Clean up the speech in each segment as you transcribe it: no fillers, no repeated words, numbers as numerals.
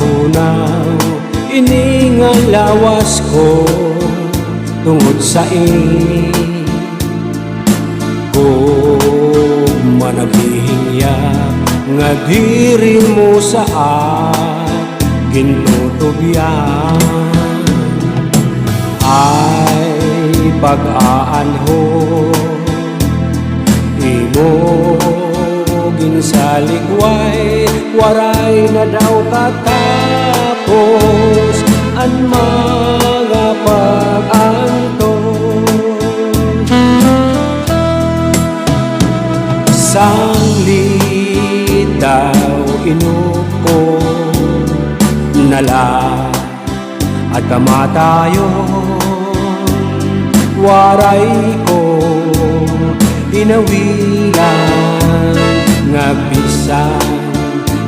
matunaw, iningalawas ko tungod sa kung managhihinya nga diri mo sa gintutubian ay pag-aanho imo ginsaligway, waray na daw katapos ang mga pag-antos. Sanglit daw inuko nala at kamatayon, waray ko inawilan nga bisan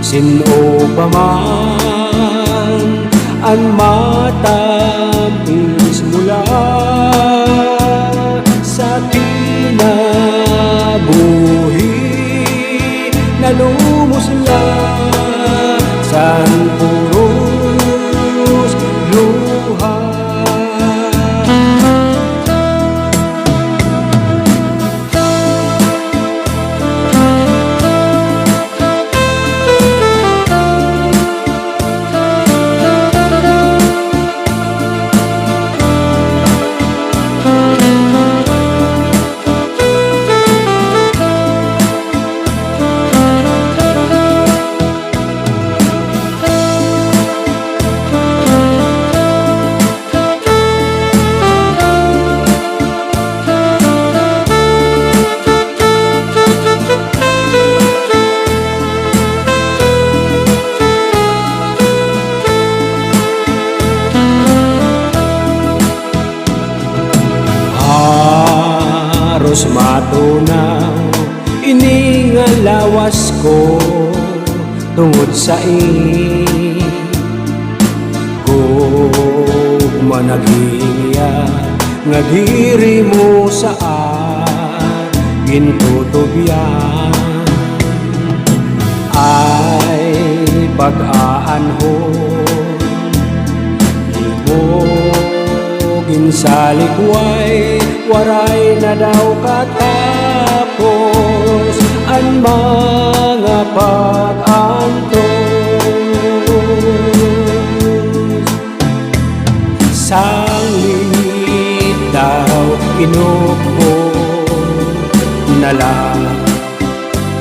sino pa man ang matamis mula sa kinabuhi na lumusla sa puros luha. Haros matunaw, iningalawas ko tungod sa kung managhihiya nga diri mo sa gintutubian ay pag-aanhon imo ginsaligway, waray na daw katapos ang mga pag-antos. Sanglit daw inuko nala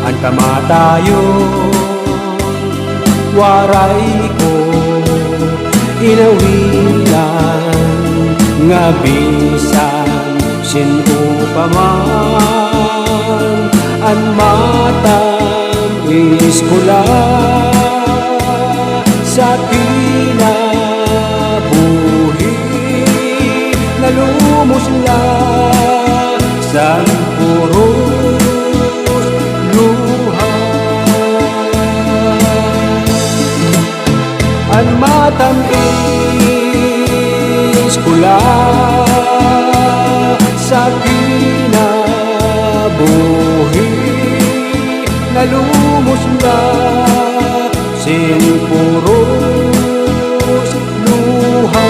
ang kamatayon, waray ko inawilan nga bisan sino pa man ang matamis mula sa kinabuhi na lumusla sa puros luha. Ang matamis mula sa kinabuhi na lumusla sin puros luha.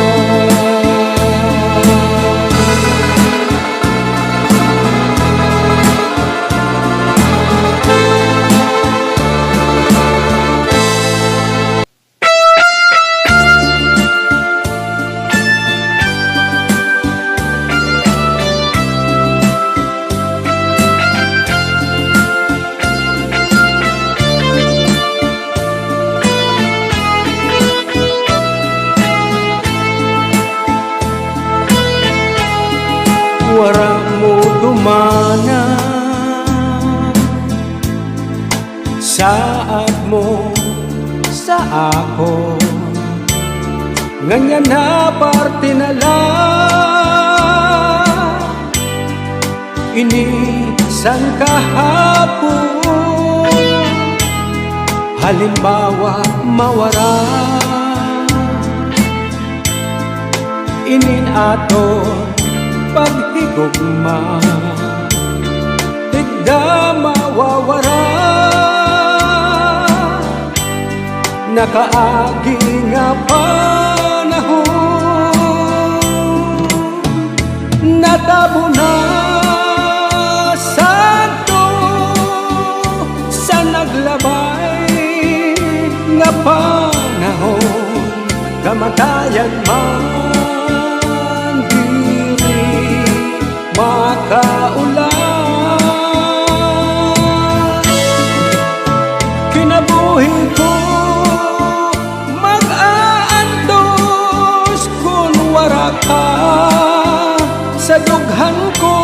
Wara mo dumana saad mo sa ako, ganyan na parte na lang inisan kahapon. Halimbawa mawara inin aton paghigugma, tigda mawawara nakaagi nga panahon, natabo na santo sa naglabay nga panahon, kamatayan man diri makaulan. Kinabuhi ko mag-aantos kung wara ka sa dughan ko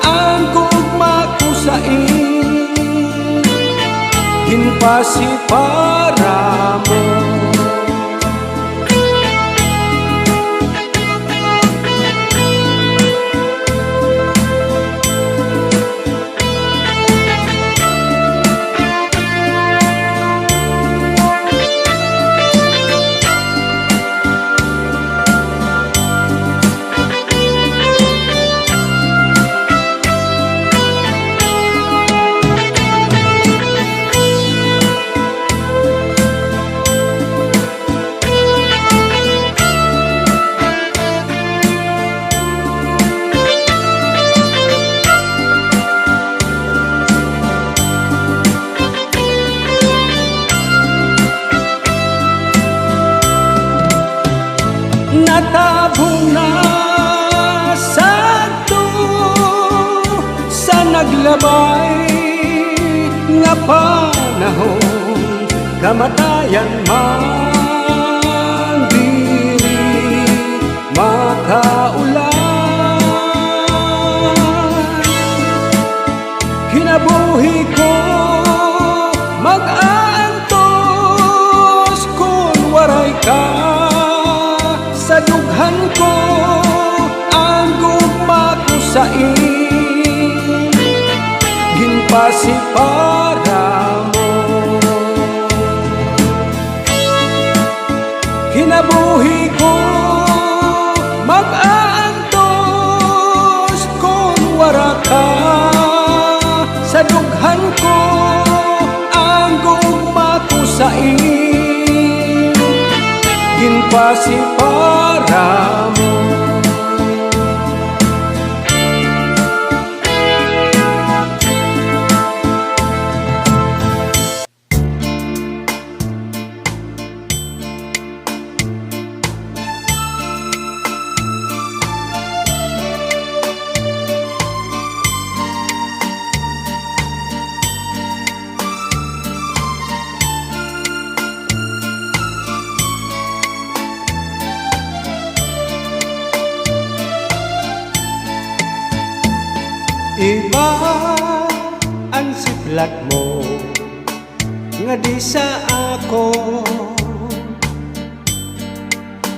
ang gugma ko sa ginpasi para mo. Natabo na santo sa naglabay nga panahon, kamatayan man diri makaulan. Kinabuhi ko mag-aantos kung waray ka sa dughan ko ang gugma ko sa ginpasi para mo. Kinabuhi ko mag-aantos kung wara ka sa dughan ko ang gugma ko sa ginpasi para mo. Iba ang siplat mo nga di sa ako,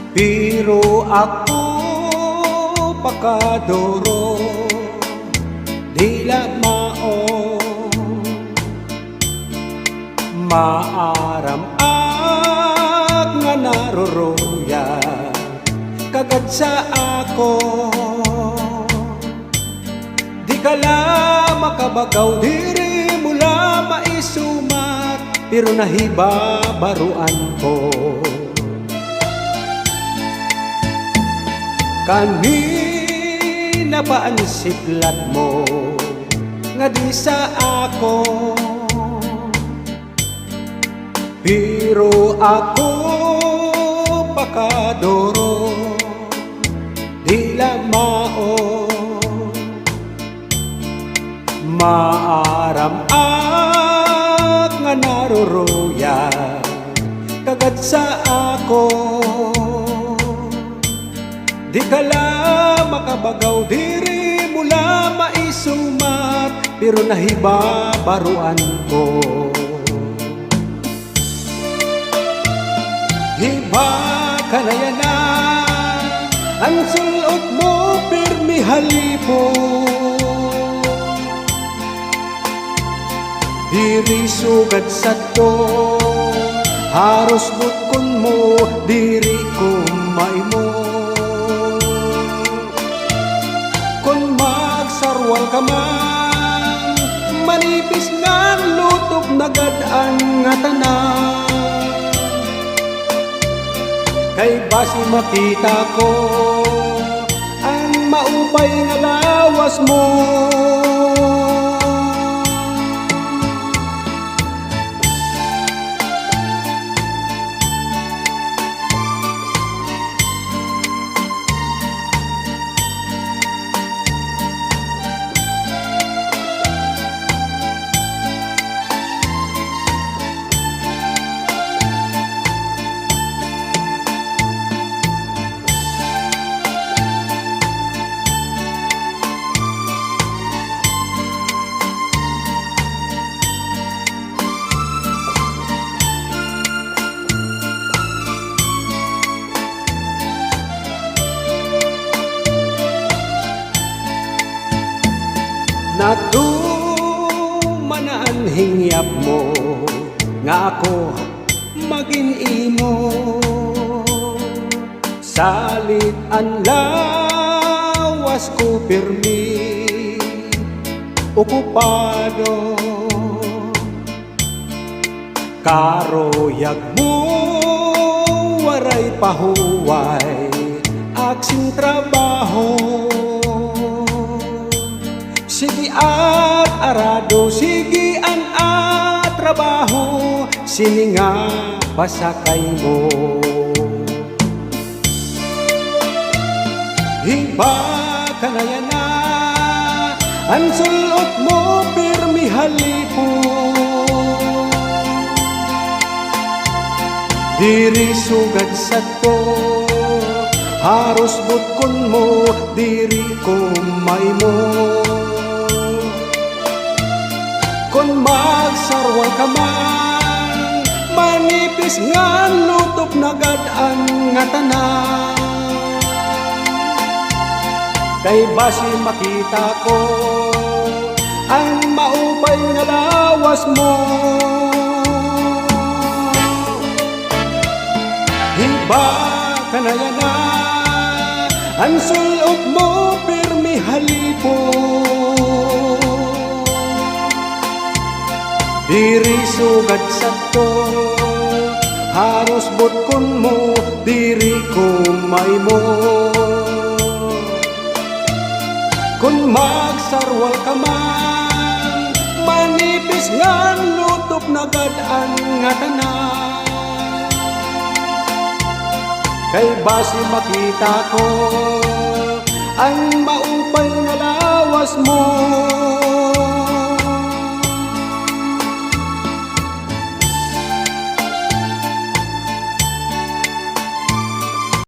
pero ako pakadoro dila mao maaram ak nga naruruya kagad sa ako. Kala makabagaw diri mula maisumat, pero nahiba baruan ko. Kanina pa ang siplat mo nga di sa ako, pero ako pakadoro dila mao maaram at nga naruruya kagad sa ako. Di kala makabagaw diri mula maisumat, pero nahiba baruan ko. Hiba ka na yanan ang sulot mo pirmi halipo, diri sugad sa to haros butkon mo diri kumay mo. Kung magsarwal ka man manipis nga lutok nagad ang nga tanan, kay basi makita ko ang maupay nga lawas mo. Natumanaan hingyap mo nga ako maging imo, salit ang lawas ko pirmi okupado, karoyag mo waray pahuway aksing trabaho. Sige at arado, sige an at trabaho, sininga pasakay mo. Hiba ka na yan na, ang sulot mo pirmi halipo. Diri sugad sa to, haros butkon mo, diri ko may mo. Kung magsarwal ka man, manipis nga lutop na gadaan nga tanan. Kay basi makita ko ang maupay nga lawas mo. Hiba ka na yan na, ang sulot mo pirmi halipo. Diri sugad sa to, haros butkon mo, diri ko may mo. Kung magsarwal ka man, manipis nga lutop na gadaan nga tanan. Kay basi makita ko ang maupay nga lawas mo.